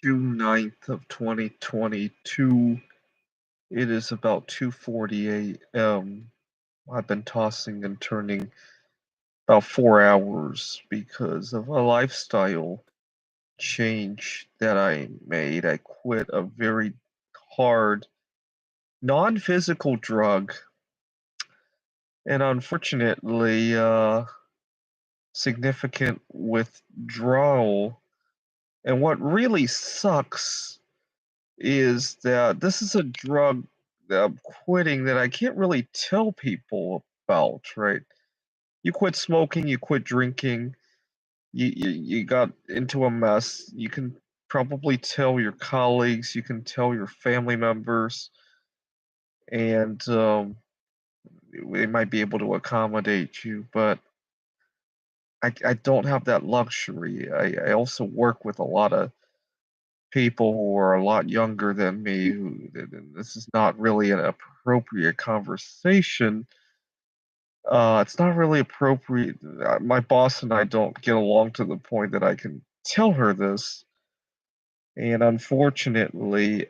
June 9th of 2022. It is about 2:40 a.m. I've been tossing and turning about 4 hours because of a lifestyle change that I made. I quit a very hard non-physical drug and unfortunately, significant withdrawal. And what really sucks is that this is a drug that I'm quitting that I can't really tell people about, right? You quit smoking, you quit drinking, you got into a mess. You can probably tell your colleagues, you can tell your family members, and they might be able to accommodate you, but I don't have that luxury. I also work with a lot of people who are a lot younger than me who this is not really an appropriate conversation. It's not really appropriate. My boss and I don't get along to the point that I can tell her this, and unfortunately,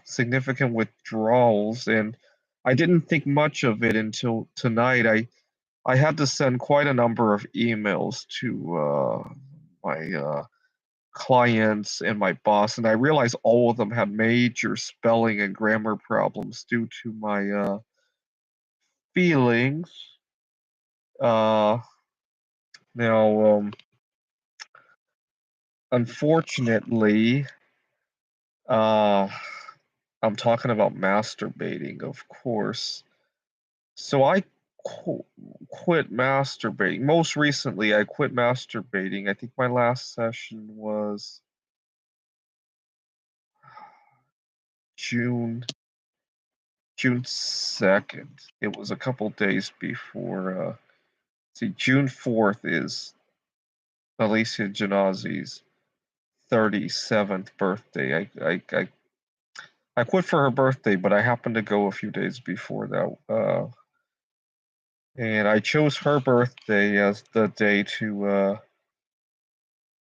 significant withdrawals. And I didn't think much of it until tonight. I had to send quite a number of emails to my clients and my boss, and I realized all of them had major spelling and grammar problems due to my feelings. Uh, now, unfortunately, uh, I'm talking about masturbating, of course. So I qu- quit masturbating. Most recently, I quit masturbating. I think my last session was June June 2nd. It was a couple days before. See, June 4th is Alicia Janazi's 37th birthday. I quit for her birthday, but I happened to go a few days before that. And I chose her birthday as the day to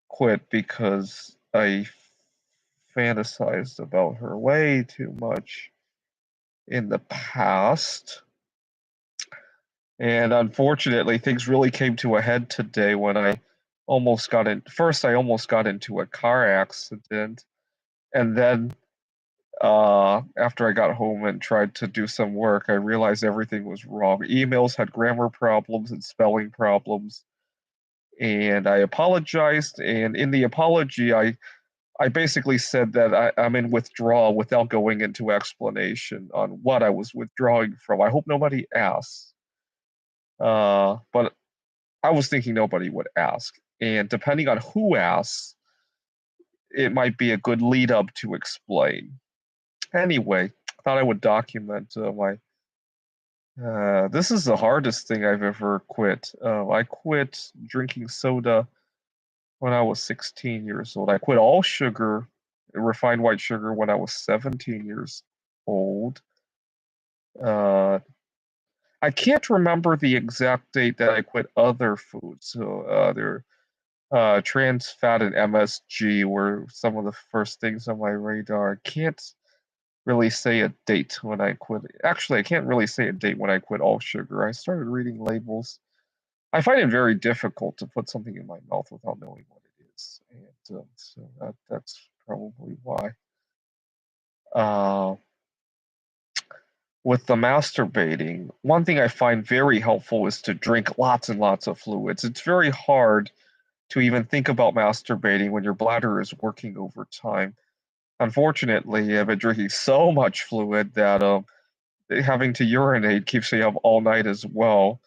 quit because I fantasized about her way too much in the past. And unfortunately, things really came to a head today when I almost got in. First, I almost got into a car accident. And then after I got home and tried to do some work, I realized everything was wrong. Emails had grammar problems and spelling problems. And I apologized. And in the apology, I basically said that I'm in withdrawal without going into explanation on what I was withdrawing from. I hope nobody asks. But I was thinking nobody would ask. And depending on who asks, it might be a good lead up to explain. Anyway, I thought I would document my. This is the hardest thing I've ever quit. I quit drinking soda when I was 16 years old. I quit all sugar, refined white sugar, when I was 17 years old. Uh, I can't remember the exact date that I quit other foods. So trans fat and MSG were some of the first things on my radar. I can't really say a date when I quit. Actually, I can't really say a date when I quit all sugar. I started reading labels. I find it very difficult to put something in my mouth without knowing what it is, and so that's probably why. Uh, with the masturbating, one thing I find very helpful is to drink lots and lots of fluids. It's very hard to even think about masturbating when your bladder is working overtime. Unfortunately, I've been drinking so much fluid that having to urinate keeps me up all night as well.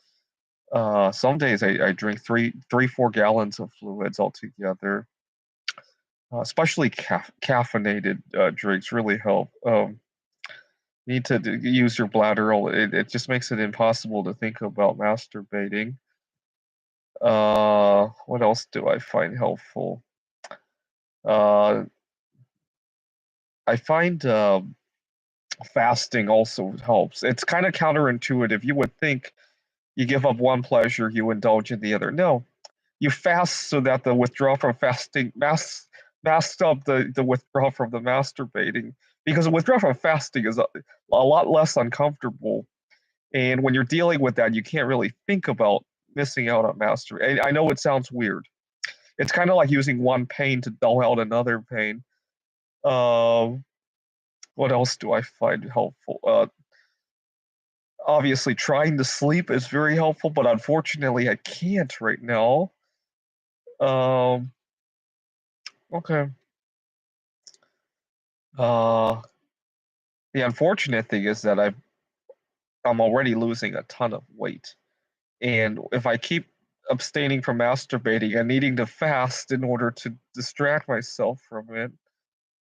Some days I drink 4 gallons of fluids altogether. Especially caffeinated drinks really help. Need to use your bladder. It just makes it impossible to think about masturbating. What else do I find helpful? Uh, I find fasting also helps. It's kind of counterintuitive. You would think you give up one pleasure, you indulge in the other. No, you fast so that the withdrawal from fasting masked up the withdrawal from the masturbating because the withdrawal from fasting is a lot less uncomfortable. And when you're dealing with that, you can't really think about missing out on masturbating. I know it sounds weird. It's kind of like using one pain to dull out another pain. Um, what else do I find helpful? Obviously, trying to sleep is very helpful, but unfortunately, I can't right now. Um, okay. Uh, the unfortunate thing is that I'm already losing a ton of weight. And if I keep abstaining from masturbating and needing to fast in order to distract myself from it,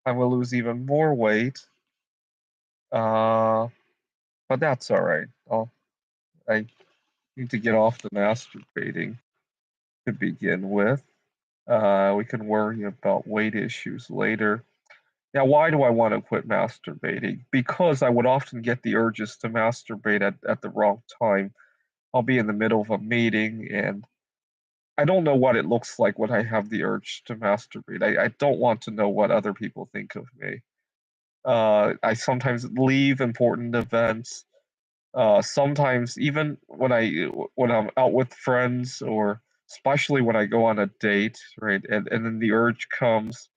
I will lose even more weight. Uh, but that's all right. I need to get off the masturbating to begin with. We can worry about weight issues later. Now, why do I want to quit masturbating? Because I would often get the urges to masturbate at the wrong time. I'll be in the middle of a meeting and I don't know what it looks like when I have the urge to masturbate. I don't want to know what other people think of me. I sometimes leave important events. Sometimes even when I'm out with friends or especially when I go on a date, right? And then the urge comes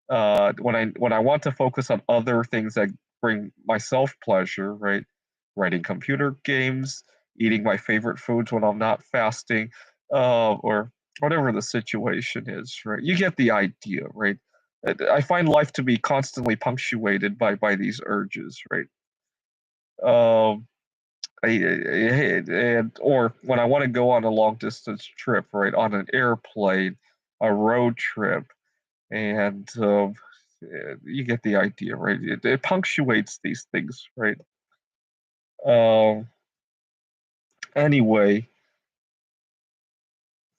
when I want to focus on other things that bring myself pleasure, right? Writing computer games, eating my favorite foods when I'm not fasting, or whatever the situation is, right? You get the idea, right? I find life to be constantly punctuated by these urges, right? Um, and or when I want to go on a long distance trip, right, on an airplane, a road trip, and you get the idea, right? It punctuates these things, right? Um, anyway,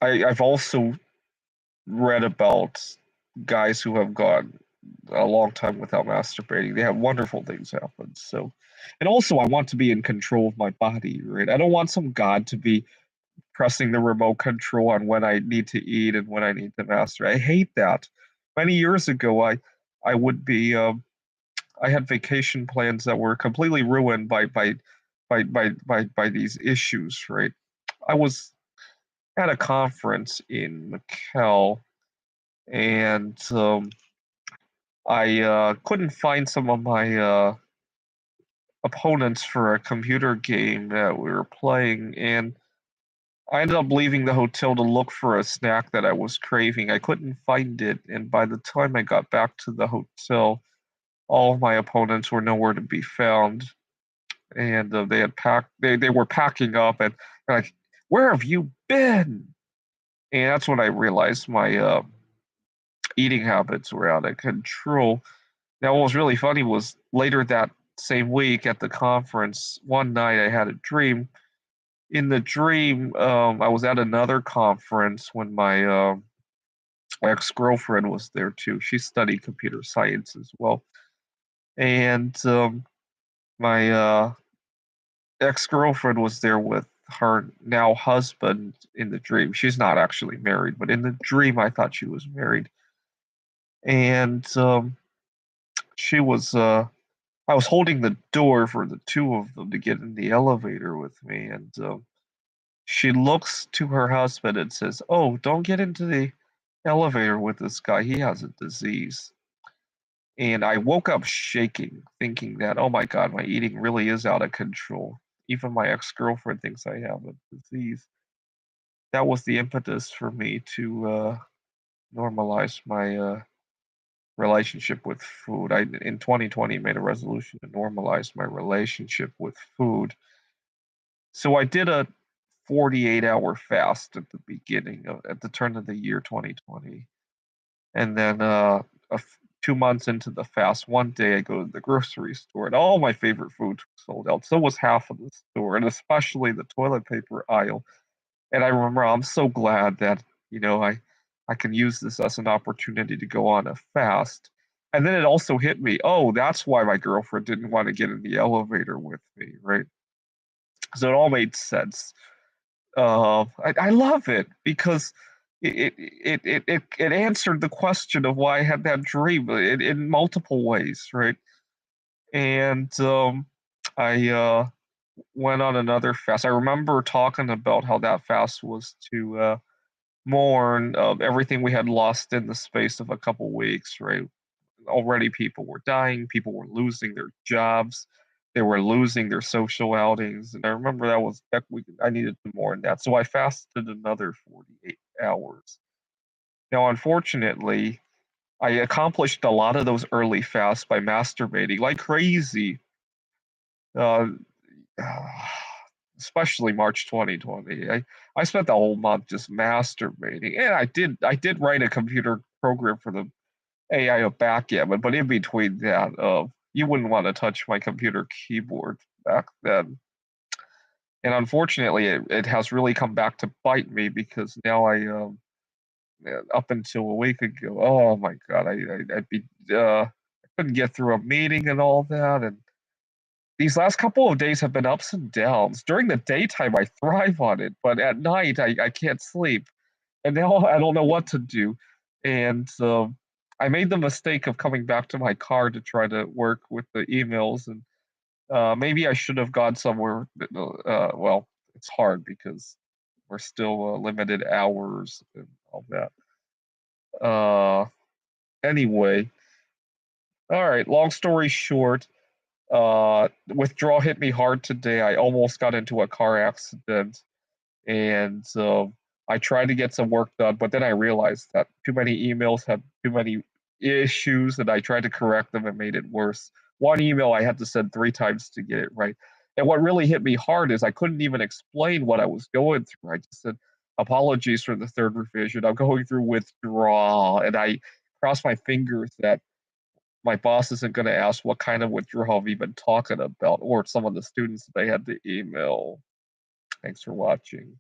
I've also read about guys who have gone a long time without masturbating. They have wonderful things happen. So, and also, I want to be in control of my body, right? I don't want some god to be pressing the remote control on when I need to eat and when I need to masturbate. I hate that. Many years ago, I would be I had vacation plans that were completely ruined by these issues, right? I was at a conference in Macau, and I couldn't find some of my opponents for a computer game that we were playing, and I ended up leaving the hotel to look for a snack that I was craving. I couldn't find it, and by the time I got back to the hotel, all of my opponents were nowhere to be found. And they had packed. They were packing up, and they're like, "Where have you been?" And that's when I realized my eating habits were out of control. Now, what was really funny was later that same week at the conference, one night I had a dream. In the dream, I was at another conference when my ex-girlfriend was there too. She studied computer science as well, and my ex-girlfriend was there with her now husband in the dream. She's not actually married, but in the dream, I thought she was married. And she was, I was holding the door for the two of them to get in the elevator with me. And she looks to her husband and says, "Oh, don't get into the elevator with this guy. He has a disease." And I woke up shaking, thinking that, oh my God, my eating really is out of control. Even my ex-girlfriend thinks I have a disease. That was the impetus for me to normalize my relationship with food. I in 2020 made a resolution to normalize my relationship with food. So I did a 48-hour fast at the beginning of at the turn of the year 2020. And then 2 months into the fast, one day I go to the grocery store and all my favorite foods were sold out. So was half of the store, and especially the toilet paper aisle. And I remember I'm so glad that, I can use this as an opportunity to go on a fast. And then it also hit me, oh, that's why my girlfriend didn't want to get in the elevator with me, right? So it all made sense. I love it because it answered the question of why I had that dream in multiple ways, right? And I went on another fast. I remember talking about how that fast was to mourn everything we had lost in the space of a couple weeks, right? Already people were dying, people were losing their jobs, they were losing their social outings, and I remember that week I needed to mourn that, so I fasted another 48 hours. Now, unfortunately, I accomplished a lot of those early fasts by masturbating like crazy, uh, especially March 2020. I spent the whole month just masturbating, and I did write a computer program for the AI of backgammon, but in between that, you wouldn't wanna touch my computer keyboard back then, and unfortunately, it has really come back to bite me because now up until a week ago, oh my god, I'd be, I couldn't get through a meeting and all that, and these last couple of days have been ups and downs. During the daytime, I thrive on it, but at night, I can't sleep, and now I don't know what to do, and, I made the mistake of coming back to my car to try to work with the emails, and, maybe I should have gone somewhere that, well, it's hard because we're still, limited hours and all that. Uh, anyway, alright, long story short, withdrawal hit me hard today. I almost got into a car accident, and I tried to get some work done, but then I realized that too many emails had too many issues, and I tried to correct them and made it worse. One email I had to send 3 times to get it right, and what really hit me hard is I couldn't even explain what I was going through. I just said, "Apologies for the 3rd revision. I'm going through withdrawal," and I crossed my fingers that my boss isn't gonna ask what kind of withdrawal we've been talking about, or some of the students that they had to email. Thanks for watching.